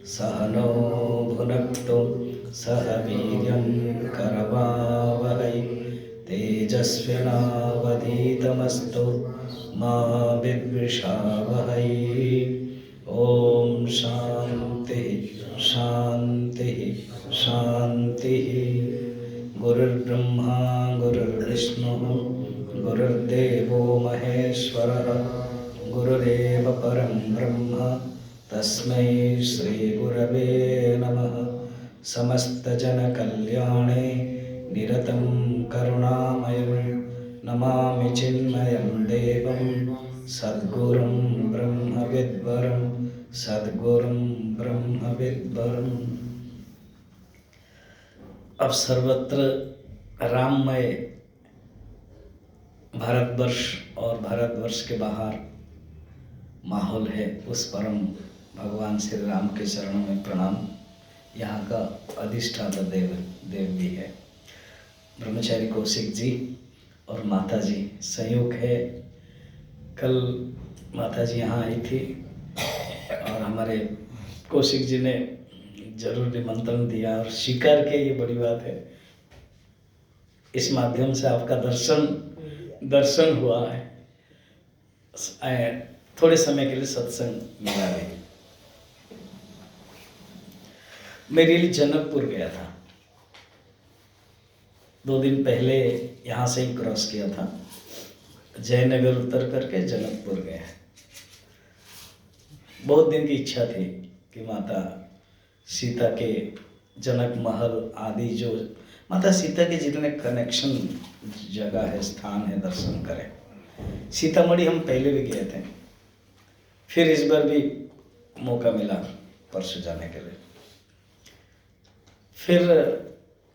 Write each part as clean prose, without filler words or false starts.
सह नो भुनक्तु सह वीर्यं करवावहै तेजस्विनावधीतमस्तु मा विद्विषावहै। ओम शांति शांति शांति। गुरुर्ब्रह्मा गुरुर्विष्णु गुरुर्देवो महेश्वरः गुरुरेव परं ब्रह्म तस्मै श्री गुरवे नमः। समस्तजनकल्याणे निरतं करुणामयं नमामि चिन्मयं देवं सद्गुरुं ब्रह्मविद्वरं सद्गुरुं ब्रह्मविद्वरम्। अब सर्वत्र राममय भारतवर्ष और भारतवर्ष के बाहर माहौल है। उस परम भगवान श्री राम के चरणों में प्रणाम। यहाँ का अधिष्ठाता देव भी है ब्रह्मचारी कौशिक जी और माता जी संयोग है। कल माता जी यहाँ आई थी और हमारे कौशिक जी ने जरूर निमंत्रण दिया और स्वीकार किया, ये बड़ी बात है। इस माध्यम से आपका दर्शन हुआ है। थोड़े समय के लिए सत्संग मिला है। मैं रियली जनकपुर गया था 2 दिन पहले, यहाँ से ही क्रॉस किया था। जयनगर उतर करके जनकपुर गए। बहुत दिन की इच्छा थी कि माता सीता के जनक महल आदि जो माता सीता के जितने कनेक्शन जगह है, स्थान है, दर्शन करें। सीतामढ़ी हम पहले भी गए थे, फिर इस बार भी मौका मिला परसों जाने के लिए। फिर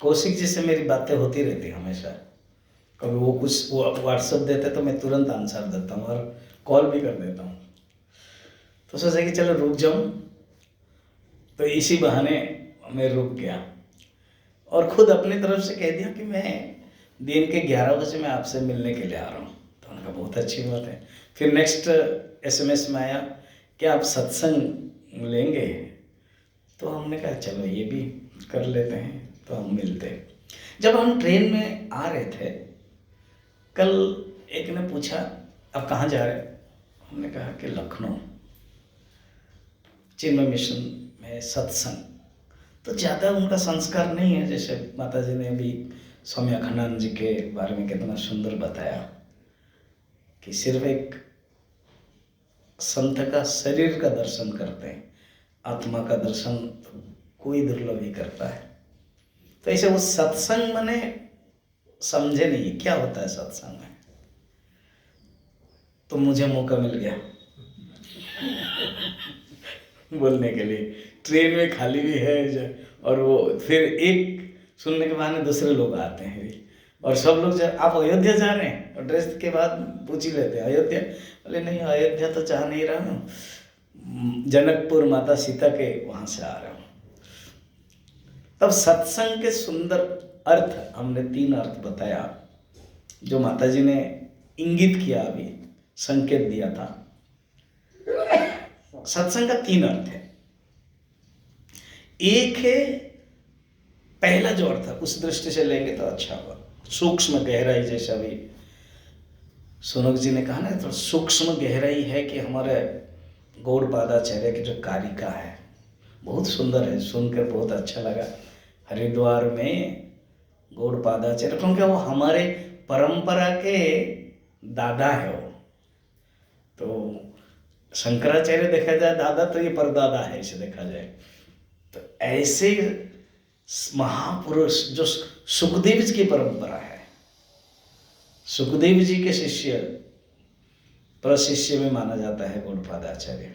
कौशिक जी से मेरी बातें होती रहती हमेशा। कभी वो कुछ व्हाट्सएप देते तो मैं तुरंत आंसर देता हूँ और कॉल भी कर देता हूँ। तो सोचा कि चलो रुक जाऊँ, तो इसी बहाने मैं रुक गया और खुद अपनी तरफ से कह दिया कि मैं दिन के 11 बजे मैं आपसे मिलने के लिए आ रहा हूँ। तो उनका बहुत अच्छी बात है। फिर नेक्स्ट SMS में आया कि आप सत्संग लेंगे, तो हमने कहा चलो ये भी कर लेते हैं। तो हम मिलते। जब हम ट्रेन में आ रहे थे, कल एक ने पूछा आप कहाँ जा रहे हैं? हमने कहा कि लखनऊ, चिन्मय मिशन में सत्संग। तो ज़्यादा उनका संस्कार नहीं है, जैसे माता जी ने भी स्वामी अखंडानंद जी के बारे में कितना सुंदर बताया कि सिर्फ एक संत का शरीर का दर्शन करते हैं, आत्मा का दर्शन तो कोई दुर्लभ ही करता है। तो ऐसे वो सत्संग मैंने समझे नहीं क्या होता है सत्संग में। तो मुझे मौका मिल गया बोलने के लिए। ट्रेन में खाली भी है और वो फिर एक सुनने के बहाने दूसरे लोग आते हैं भी। और सब लोग आप अयोध्या जा रहे हैं, और ड्रेस के बाद पूछ ही लेते हैं अयोध्या। बोले नहीं, अयोध्या तो जा नहीं रहा हूँ, जनकपुर माता सीता के वहाँ से आ रहा हूँ। तब सत्संग के सुंदर अर्थ हमने 3 अर्थ बताया, जो माता जी ने इंगित किया, अभी संकेत दिया था। सत्संग का 3 अर्थ है। एक है, पहला जो अर्थ है उस दृष्टि से लेंगे तो अच्छा होगा, सूक्ष्म गहराई। जैसा भी सोनक जी ने कहा ना, तो सूक्ष्म गहराई है कि हमारे गौड़पादाचार्य की जो कारिका है बहुत सुंदर है, सुनकर बहुत अच्छा लगा। हरिद्वार में गौड़पादाचार्य, क्योंकि वो हमारे परंपरा के दादा है। वो तो शंकराचार्य देखा जाए दादा, तो ये परदादा है इसे देखा जाए। तो ऐसे महापुरुष जो सुखदेव जी की परंपरा है, सुखदेव जी के शिष्य प्रशिष्य में माना जाता है गौड़पादाचार्य।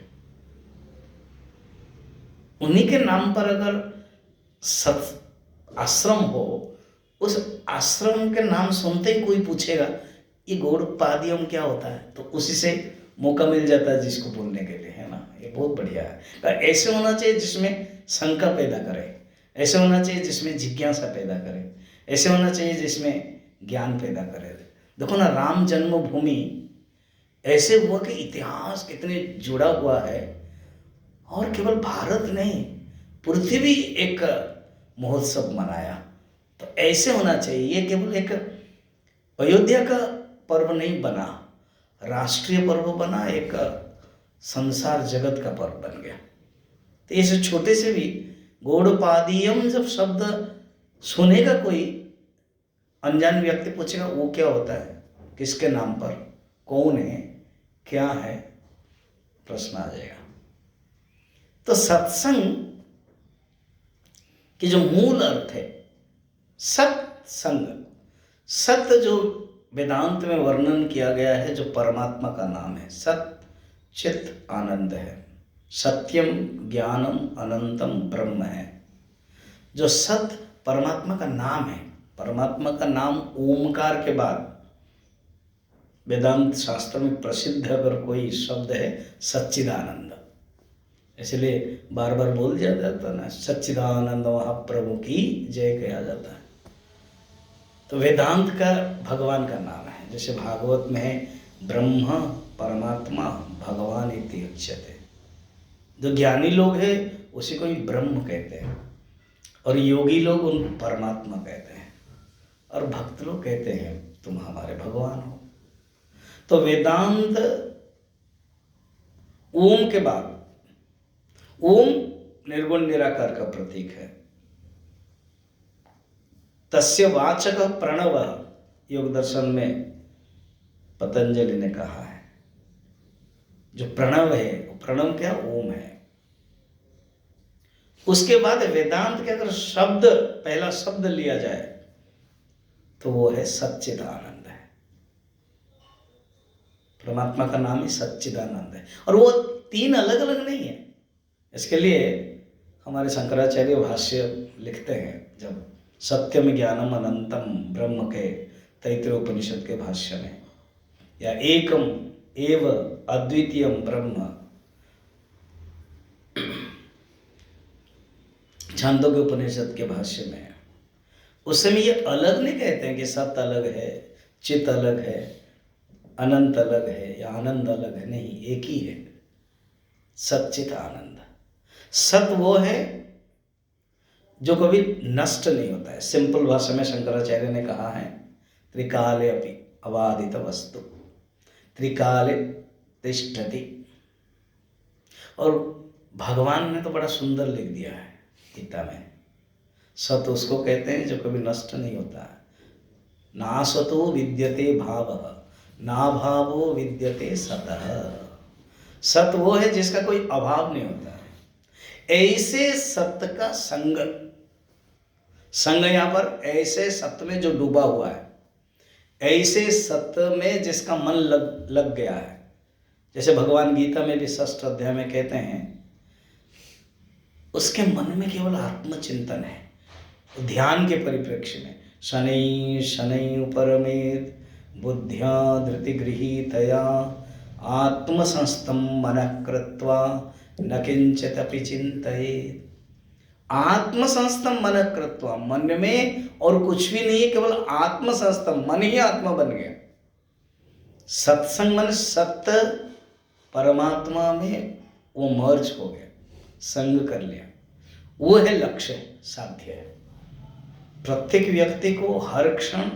उन्हीं के नाम पर अगर सत आश्रम हो, उस आश्रम के नाम सुनते ही कोई पूछेगा ये गौड़पादियम क्या होता है, तो उसी से मौका मिल जाता है जिसको बोलने के लिए, है ना। ये बहुत बढ़िया है। ऐसे होना चाहिए जिसमें शंका पैदा करे, ऐसे होना चाहिए जिसमें जिज्ञासा पैदा करे, ऐसे होना चाहिए जिसमें ज्ञान पैदा करे। देखो ना, राम जन्मभूमि ऐसे हुआ कि इतिहास कितने जुड़ा हुआ है, और केवल भारत नहीं, पृथ्वी एक महोत्सव मनाया। तो ऐसे होना चाहिए। ये केवल एक अयोध्या का पर्व नहीं बना, राष्ट्रीय पर्व बना, एक संसार जगत का पर्व बन गया। तो इस छोटे से भी गौड़पादियम जब शब्द सुनेगा कोई अनजान व्यक्ति, पूछेगा वो क्या होता है, किसके नाम पर, कौन है, क्या है, प्रश्न आ जाएगा। तो सत्संग की जो मूल अर्थ है सत्संग, सत्य जो वेदांत में वर्णन किया गया है, जो परमात्मा का नाम है, सत चित आनंद है, सत्यम ज्ञानम अनंतम ब्रह्म है। जो सत परमात्मा का नाम है, परमात्मा का नाम ओमकार के बाद वेदांत शास्त्र में प्रसिद्ध अगर कोई शब्द है सच्चिदानंद, इसलिए बार बार बोल दिया जाता है ना, सच्चिदानंद महाप्रभु की जय कहा जाता है। तो वेदांत का भगवान का नाम है। जैसे भागवत में है ब्रह्म परमात्मा भगवान इति उच्यते। जो ज्ञानी लोग हैं उसी को ही ब्रह्म कहते हैं, और योगी लोग उनको परमात्मा कहते हैं, और भक्त लोग कहते हैं तुम हमारे भगवान हो। तो वेदांत ओम के बाद, ओम निर्गुण निराकार का प्रतीक है। तस्य वाचक प्रणव, योग दर्शन में पतंजलि ने कहा है, जो प्रणव है, प्रणव क्या, ओम है। उसके बाद वेदांत के अगर शब्द, पहला शब्द लिया जाए तो वो है सच्चिदानंद है। परमात्मा का नाम ही सच्चिदानंद है, और वो तीन अलग अलग नहीं है। इसके लिए हमारे शंकराचार्य भाष्य लिखते हैं, जब सत्यम ज्ञानम अनंतम ब्रह्म के तैत्तिरीयोपनिषद के भाष्य में, या एकम एव अद्वितीयम ब्रह्म छांदोग्य उपनिषद के भाष्य में, उस समय ये अलग नहीं कहते हैं कि सत्य अलग है, चित अलग है, अनंत अलग है या आनंद अलग है, नहीं, एक ही है, सच्चित आनंद। सत वो है जो कभी नष्ट नहीं होता है। सिंपल भाषा में शंकराचार्य ने कहा है त्रिकाले अपि अबाधित वस्तु त्रिकाले तिष्ठति। और भगवान ने तो बड़ा सुंदर लिख दिया है गीता में, सत उसको कहते हैं जो कभी नष्ट नहीं होता है। नासतो विद्यते भावः ना भावो विद्यते सतः। सत वो है जिसका कोई अभाव नहीं होता है। ऐसे सत्य का संग, संग यहाँ पर ऐसे सत्य में जो डूबा हुआ है, ऐसे सत्य में जिसका मन लग गया है। जैसे भगवान गीता में भी 6th अध्याय में कहते हैं, उसके मन में केवल आत्मचिंतन है। ध्यान के परिप्रेक्ष्य में शनै शनै उपरमेत बुद्ध्या धृति गृहीतया आत्मसंस्थं मनः कृत्वा न किंचित अपि चिंतयेत्। आत्मसंस्थं मनः कृत्वा, मन में और कुछ भी नहीं है, केवल आत्मसंस्थं, मन ही आत्मा बन गया। सत्संग मन सत्य परमात्मा में वो मर्ज हो गया, संग कर लिया, वो है लक्ष्य, साध्य है। प्रत्येक व्यक्ति को हर क्षण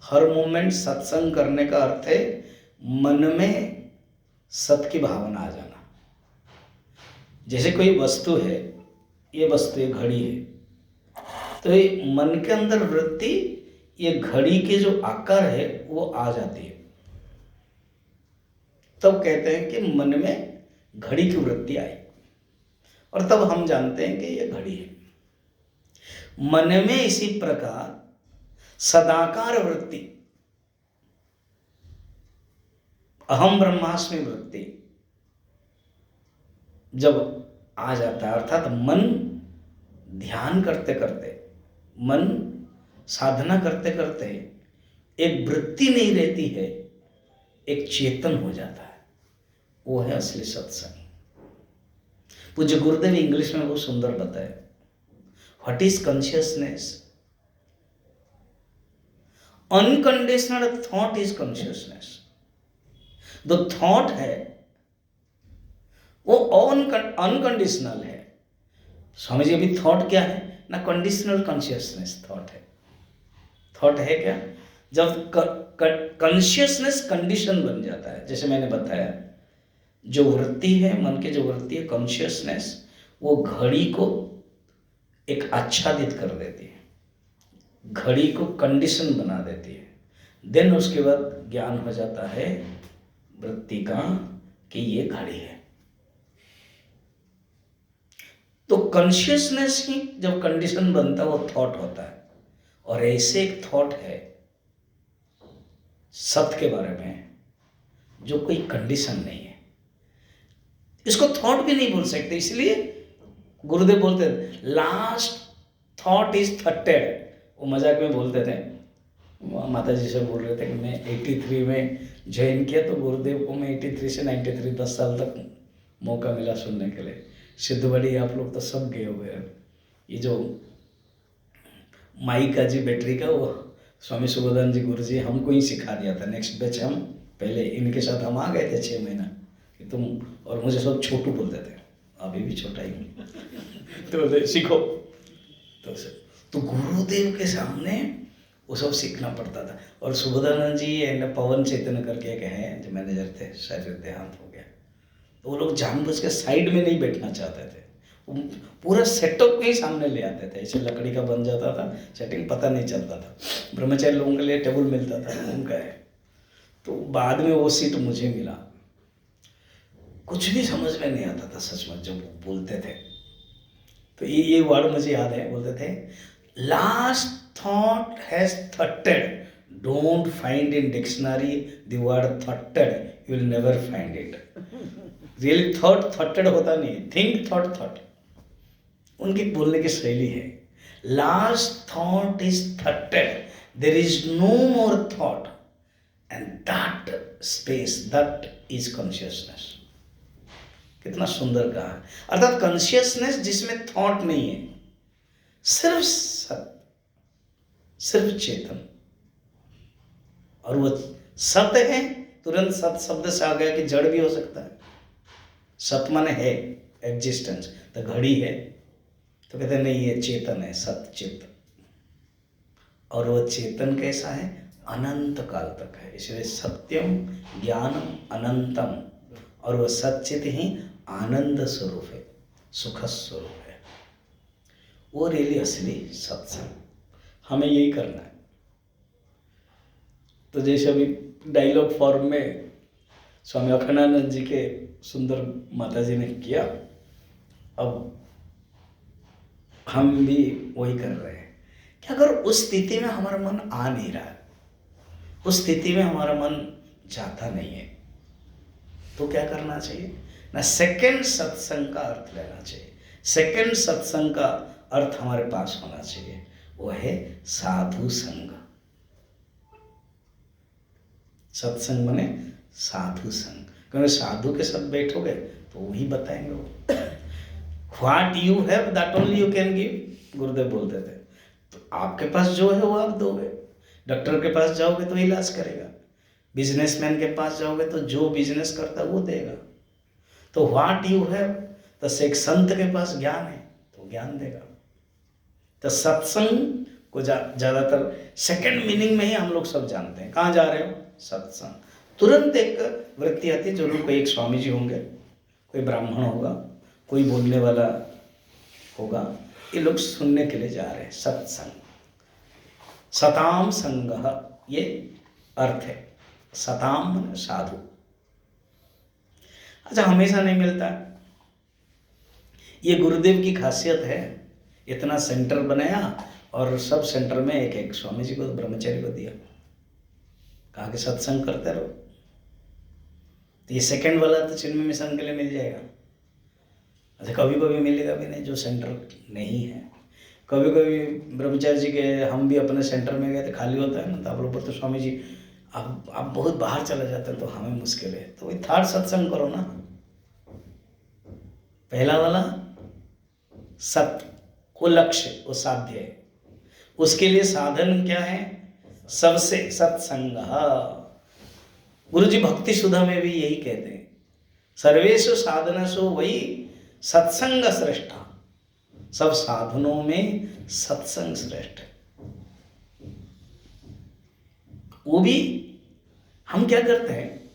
हर मोमेंट सत्संग करने का अर्थ है मन में सत्य की भावना आ जाना। जैसे कोई वस्तु है, ये वस्तु एक घड़ी है, तो ये मन के अंदर वृत्ति, ये घड़ी के जो आकार है वो आ जाती है, तब कहते हैं कि मन में घड़ी की वृत्ति आई, और तब हम जानते हैं कि ये घड़ी है। मन में इसी प्रकार सदाकार वृत्ति, अहम ब्रह्मास्मि वृत्ति जब आ जाता है, अर्थात मन ध्यान करते करते, मन साधना करते करते एक वृत्ति नहीं रहती है, एक चेतन हो जाता है, वो है असली सत्संग। पूज्य गुरुदेव इंग्लिश में बहुत सुंदर बताए, what is consciousness? Unconditional thought is consciousness. जो थॉट है वो अनकंडीशनल है, स्वामी जी अभी थॉट क्या है ना, कंडीशनल कॉन्शियसनेस थॉट है। थॉट है क्या, जब कॉन्शियसनेस कंडीशन बन जाता है, जैसे मैंने बताया जो वृत्ति है, मन की जो वृत्ति है कॉन्शियसनेस, वो घड़ी को एक आच्छादित कर देती है, घड़ी को कंडीशन बना देती है। देन उसके बाद ज्ञान हो जाता है वृत्ति का कि ये घड़ी है। तो कॉन्शियसनेस ही जब कंडीशन बनता है वो थॉट होता है। और ऐसे एक थॉट है सत्य के बारे में जो कोई कंडीशन नहीं है, इसको थॉट भी नहीं बोल सकते। इसलिए गुरुदेव बोलते थे लास्ट थॉट इज थॉटेड। वो मजाक में बोलते थे, माता जी से बोल रहे थे कि मैं 83 में ज्वाइन किया, तो गुरुदेव को मैं 83 से 93 10 साल तक मौका मिला सुनने के लिए। सिद्धबड़ी आप लोग तो सब गए हुए हैं। ये जो माइक का जी बैटरी का, वो स्वामी सुबोधान जी गुरु जी हमको ही सिखा दिया था। नेक्स्ट बैच हम पहले इनके साथ हम आ गए थे 6 महीना कि तुम, और मुझे सब छोटू बोलते थे, अभी भी छोटा ही तो बोलते सीखो। तो गुरुदेव के सामने वो सब सीखना पड़ता था। और सुबोधानंद जी एंड पवन चैतन्य करके एक हैं जो मैनेजर थे, शायद देहांत हो गया, तो वो लोग जानबूझ के साइड में नहीं बैठना चाहते थे, पूरा सेटअप के ही सामने ले आते थे। ऐसे लकड़ी का बन जाता था सेटिंग, पता नहीं चलता था। ब्रह्मचारी लोगों के लिए टेबल मिलता था उनका है। तो बाद में वो सीट मुझे मिला। कुछ भी समझ में नहीं आता था सच में जब बोलते थे। तो ये वर्ड मुझे याद है, बोलते थे last thought has thoughted, don't find in dictionary the word thoughted, you will never find it. Really thought thoughted होता नहीं, थिंक थॉट थॉट उनकी बोलने की शैली है। Last thought is thoughted, there is no more thought, and that space that is consciousness. कितना सुंदर कहा है। अर्थात कॉन्शियसनेस जिसमें थॉट नहीं है, सिर्फ सत, सिर्फ चेतन। और वो सत्य है, तुरंत सत शब्द से आ गया कि जड़ भी हो सकता है। सत माने है एग्जिस्टेंस, तो घड़ी है तो कहते नहीं ये चेतन है, सत चित। और वो चेतन कैसा है, अनंत काल तक है, इसलिए सत्यम ज्ञानम अनंतम। और वह सच्चित ही आनंद स्वरूप है, सुख स्वरूप है। वो रियली असली सत्संग, हमें यही करना है। तो जैसे अभी डायलॉग फॉर्म में स्वामी अखंडानंद जी के सुंदर माता जी ने किया, अब हम भी वही कर रहे हैं कि अगर उस स्थिति में हमारा मन आ नहीं रहा है, उस स्थिति में हमारा मन जाता नहीं है, तो क्या करना चाहिए ना, सेकंड सत्संग का अर्थ लेना चाहिए। सेकंड सत्संग का अर्थ हमारे पास होना चाहिए, वो है साधु संग। सत्संग माने साधु संग, क्योंकि साधु के साथ बैठोगे तो वही बताएंगे वो। What you have that only you can give, गुरुदेव बोलते थे। तो आपके पास जो है वो आप दोगे। डॉक्टर के पास जाओगे तो इलाज करेगा, बिजनेसमैन के पास जाओगे तो जो बिजनेस करता है वो देगा। तो व्हाट यू हैव, तो एक संत के पास ज्ञान है तो ज्ञान देगा। तो सत्संग को ज़्यादातर सेकंड मीनिंग में ही हम लोग सब जानते हैं। कहाँ जा रहे हो, सत्संग। तुरंत एक वृत्ति आती है, जरूर कोई एक स्वामी जी होंगे, कोई ब्राह्मण होगा, कोई बोलने वाला होगा, ये लोग सुनने के लिए जा रहे हैं सत्संग। सताम संगः, ये अर्थ है। सताम साधु। अच्छा, हमेशा नहीं मिलता, ये गुरुदेव की खासियत है। इतना सेंटर बनाया और सब सेंटर में एक एक स्वामी जी को, ब्रह्मचारी को दिया, कहा कि सत्संग करते रहो। तो ये सेकंड वाला तो चिन्मय मिशन के लिए मिल जाएगा। अच्छा, कभी कभी मिलेगा भी नहीं जो सेंटर नहीं है। कभी कभी ब्रह्मचारी जी के, हम भी अपने सेंटर में गए तो खाली होता है ना, तो आप लोग बोलते स्वामी जी आप बहुत बाहर चले जाते हैं तो हमें मुश्किल है। तो वही थर्ड सत्संग करो ना। पहला वाला सत्य, वो लक्ष्य, वो साध्य है, उसके लिए साधन क्या है, सबसे सत्संग। गुरु जी भक्ति सुधा में भी यही कहते हैं, सर्वेषु साधनसु वही सत्संग श्रेष्ठा। सब साधनों में सत्संग श्रेष्ठ है। वो भी हम क्या करते हैं,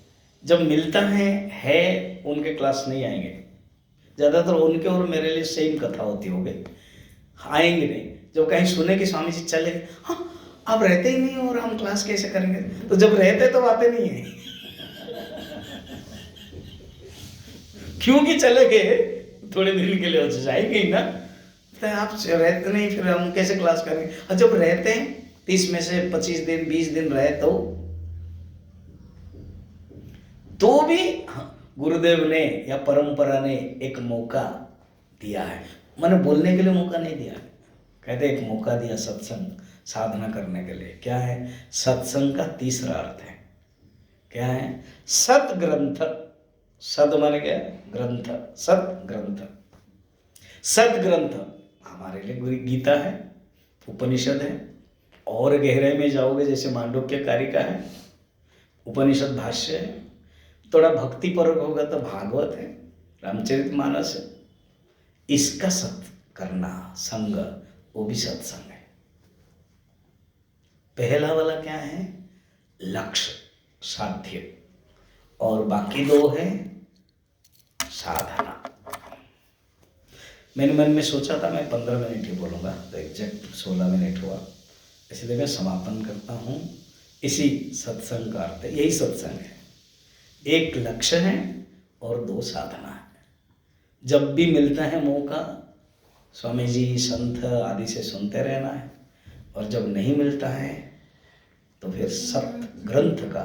जब मिलता है उनके क्लास नहीं आएंगे, ज़्यादातर उनके और मेरे लिए सेम कथा होती होगी, आएंगे नहीं। जब कहीं सुने कि स्वामी जी चले, हाँ आप रहते ही नहीं और हम क्लास कैसे करेंगे, तो जब रहते तो आते नहीं है क्योंकि चले गए थोड़े दिन के लिए, हो जाएंगे ही ना, तो आप रहते नहीं फिर हम कैसे क्लास करेंगे। और जब रहते हैं 30 में से 25 दिन 20 दिन रहे तो भी गुरुदेव ने या परंपरा ने एक मौका दिया है, मैंने बोलने के लिए मौका नहीं दिया, कहते एक मौका दिया सत्संग साधना करने के लिए। क्या है सत्संग का तीसरा अर्थ है, क्या है सत ग्रंथ। सद माने क्या ग्रंथ, सत ग्रंथ। सत ग्रंथ हमारे लिए गीता है, उपनिषद है, और गहरे में जाओगे जैसे मांडुक्य कारिका है, उपनिषद भाष्य है, थोड़ा भक्ति परक होगा तो भागवत है, रामचरितमानस है। इसका सत करना संग, वो भी सत्संग है। पहला वाला क्या है लक्ष्य साध्य, और बाकी दो है साधना। मैंने मन में सोचा था मैं 15 मिनट ही बोलूँगा, तो एग्जैक्ट 16 मिनट हुआ, इसलिए मैं समापन करता हूँ। इसी सत्संग का अर्थ यही सत्संग है, एक लक्ष्य है और दो साधना है। जब भी मिलता है मौका स्वामी जी संत आदि से सुनते रहना है, और जब नहीं मिलता है तो फिर सत ग्रंथ का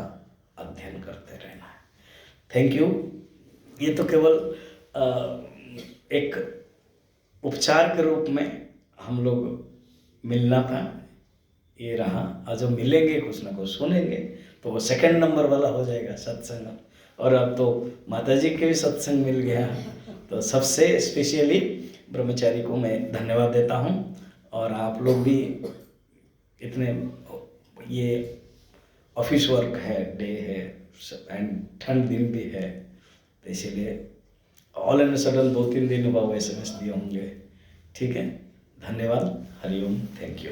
अध्ययन करते रहना है। Thank you. ये तो केवल एक उपचार के रूप में हम लोग मिलना था, ये रहा। और जब मिलेंगे कुछ ना कुछ सुनेंगे तो वो सेकंड नंबर वाला हो जाएगा सत्संग। और अब तो माता जी के भी सत्संग मिल गया, तो सबसे स्पेशली ब्रह्मचारी को मैं धन्यवाद देता हूँ। और आप लोग भी इतने, ये ऑफिस वर्क है, डे है एंड ठंड दिन भी है, तो इसीलिए ऑल एंड सडन 2-3 दिन बाद SMS दिए होंगे। ठीक है, धन्यवाद, हरिओम, थैंक यू।